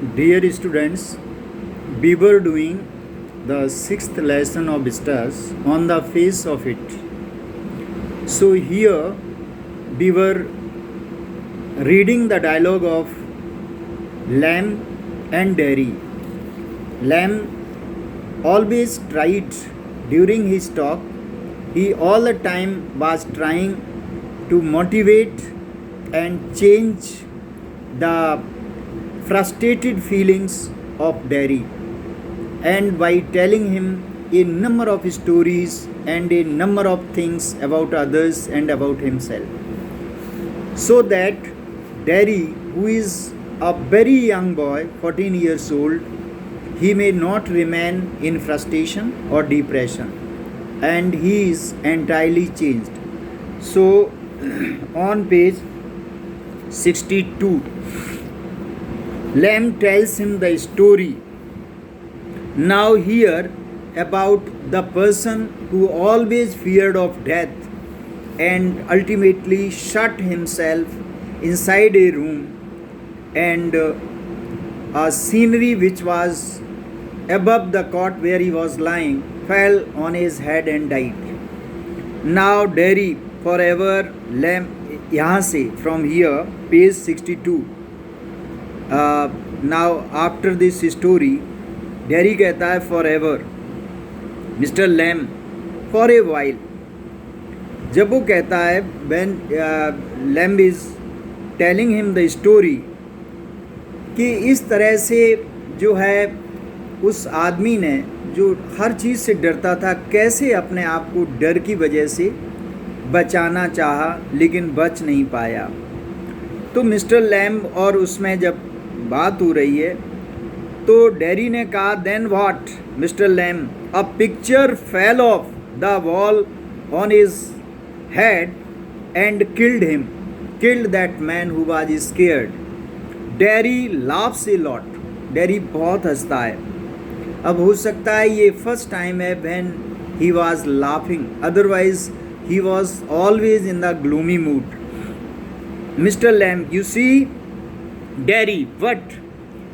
Dear students, we were doing the sixth lesson of stars on the face of it. So here we were reading the dialogue of Lamb and Dairy. Lamb always tried during his talk, he all the time was trying to motivate and change the frustrated feelings of Dairy, and by telling him a number of stories and a number of things about others and about himself, so that Dairy, who is a very young boy, 14 years old, he may not remain in frustration or depression, and he is entirely changed. So, on page 62, Lamb tells him the story now here about the person who always feared of death and ultimately shut himself inside a room, and a scenery which was above the cot where he was lying fell on his head and died. Now Dairy forever Lamb, यहाँ से from here page 62, now after this story Dairy कहता है forever Mr. Lamb for a while. जब वो कहता है when Lamb is telling him the story कि इस तरह से जो है उस आदमी ने जो हर चीज़ से डरता था कैसे अपने आप को डर की वजह से बचाना चाहा लेकिन बच नहीं पाया. तो मिस्टर लैम्ब और उसमें जब बात हो रही है तो डैरी ने कहा then what mister Lamb, a picture fell off the wall on his head and killed that man who was scared. Derry laughs a lot. Derry बहुत हंसता है. अब हो सकता है ये फर्स्ट टाइम है when he was laughing, otherwise he was always in the gloomy mood. Mr. Lamb, you see, Dairy, what?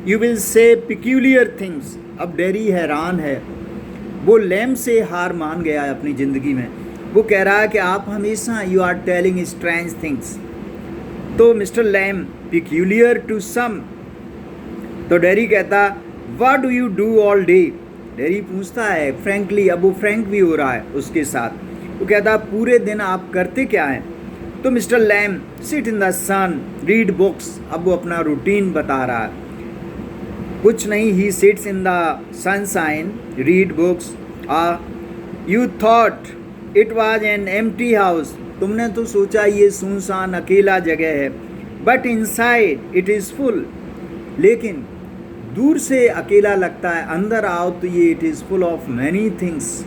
You will say peculiar things. अब Dairy हैरान है. वो लैम्ब से हार मान गया है अपनी ज़िंदगी में. वो कह रहा है कि आप हमेशा you are telling strange things. तो mister lamb, peculiar to some. तो Dairy कहता what do you do all day? Dairy पूछता है frankly, अब वो फ्रैंक भी हो रहा है उसके साथ. वो कहता पूरे दिन आप करते क्या हैं? तो mister Lamb sit in the sun read books. अब वो अपना रूटीन बता रहा है. कुछ नहीं, he sits in the sunshine read books. You thought it was an empty house. तुमने तो सोचा ये सुनसान अकेला जगह है. But inside it is full. लेकिन दूर से अकेला लगता है, अंदर आओ तो ये it is full of many things,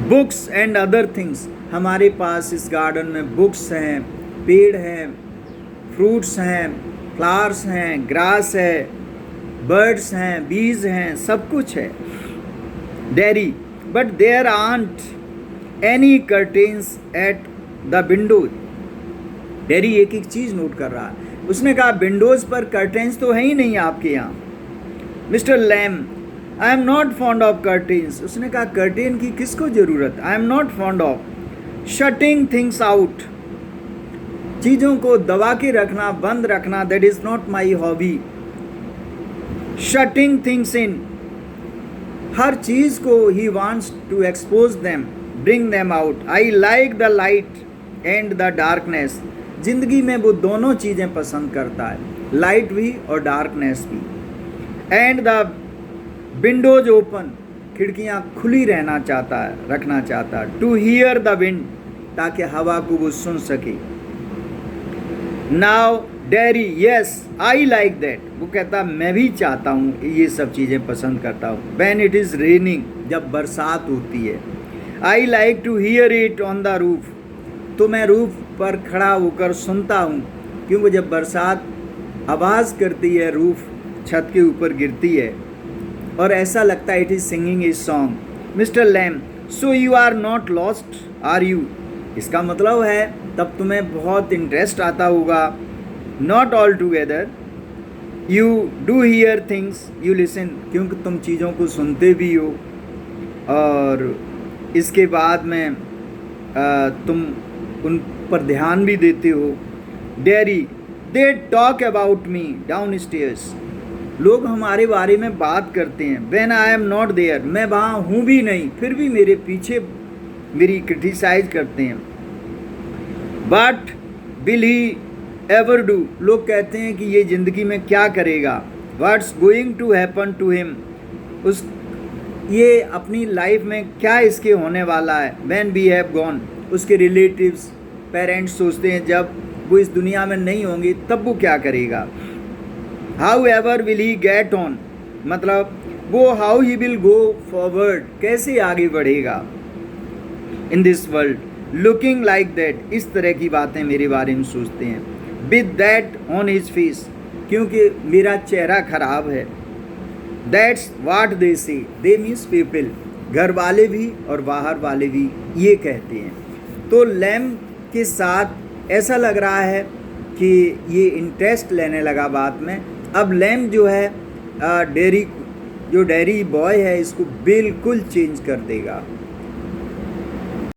books and other things. हमारे पास इस गार्डन में बुक्स हैं, पेड़ हैं, फ्रूट्स हैं, फ्लावर्स हैं, ग्रास है, बर्ड्स हैं, बीज हैं, सब कुछ है. Derry, but there aren't any curtains at the windows. Derry एक एक चीज़ नोट कर रहा है. उसने कहा विंडोज़ पर कर्टेन्स तो है ही नहीं आपके यहाँ. Mister Lamb, I am not fond of curtains. उसने कहा कर्टेन की किसको ज़रूरत? I am not fond of shutting things out. चीज़ों को दबा के रखना, बंद रखना, that is not my hobby. Shutting things in, हर चीज़ को he wants to expose them, bring them out. I like the light and the darkness. ज़िंदगी में वो दोनों चीज़ें पसंद करता है, लाइट भी और डार्कनेस भी. एंड द विंडोज ओपन, खिड़कियाँ खुली रहना चाहता है, रखना चाहता है. टू हियर द विंड, ताकि हवा को वो सुन सके. Now dairy, yes I like that. वो कहता मैं भी चाहता हूँ, ये सब चीज़ें पसंद करता हूँ. व्हेन इट इज़ रेनिंग, जब बरसात होती है. I like to hear it on the roof. तो मैं रूफ पर खड़ा होकर सुनता हूँ, क्योंकि जब बरसात आवाज़ करती है, रूफ छत के ऊपर गिरती है और ऐसा लगता है it is singing its song. Mister Lamb, so you are not lost are you. इसका मतलब है तब तुम्हें बहुत इंटरेस्ट आता होगा. Not altogether. You do hear things you listen, क्योंकि तुम चीज़ों को सुनते भी हो और इसके बाद में तुम उन पर ध्यान भी देते हो। Derry they talk about me downstairs, लोग हमारे बारे में बात करते हैं। When I am not there, मैं वहाँ हूँ भी नहीं, फिर भी मेरे पीछे मेरी क्रिटिसाइज करते हैं। But will he ever do, लोग कहते हैं कि ये ज़िंदगी में क्या करेगा। What's going to happen to him, उस ये अपनी लाइफ में क्या इसके होने वाला है। व्हेन वी हैव गॉन, उसके रिलेटिव्स पेरेंट्स सोचते हैं जब वो इस दुनिया में नहीं होंगे तब वो क्या करेगा। How ever will he get on, मतलब वो how he will go forward, कैसे आगे बढ़ेगा in this world. Looking like that, इस तरह की बातें मेरे बारे में सोचते हैं। With that on his face, क्योंकि मेरा चेहरा खराब है। दैट्स वाट दे से, दे मीन्स पीपल, घर वाले भी और बाहर वाले भी ये कहते हैं। तो लैम के साथ ऐसा लग रहा है कि ये इंटरेस्ट लेने लगा बात में। अब लैम जो है डेयरी बॉय है इसको बिल्कुल चेंज कर देगा।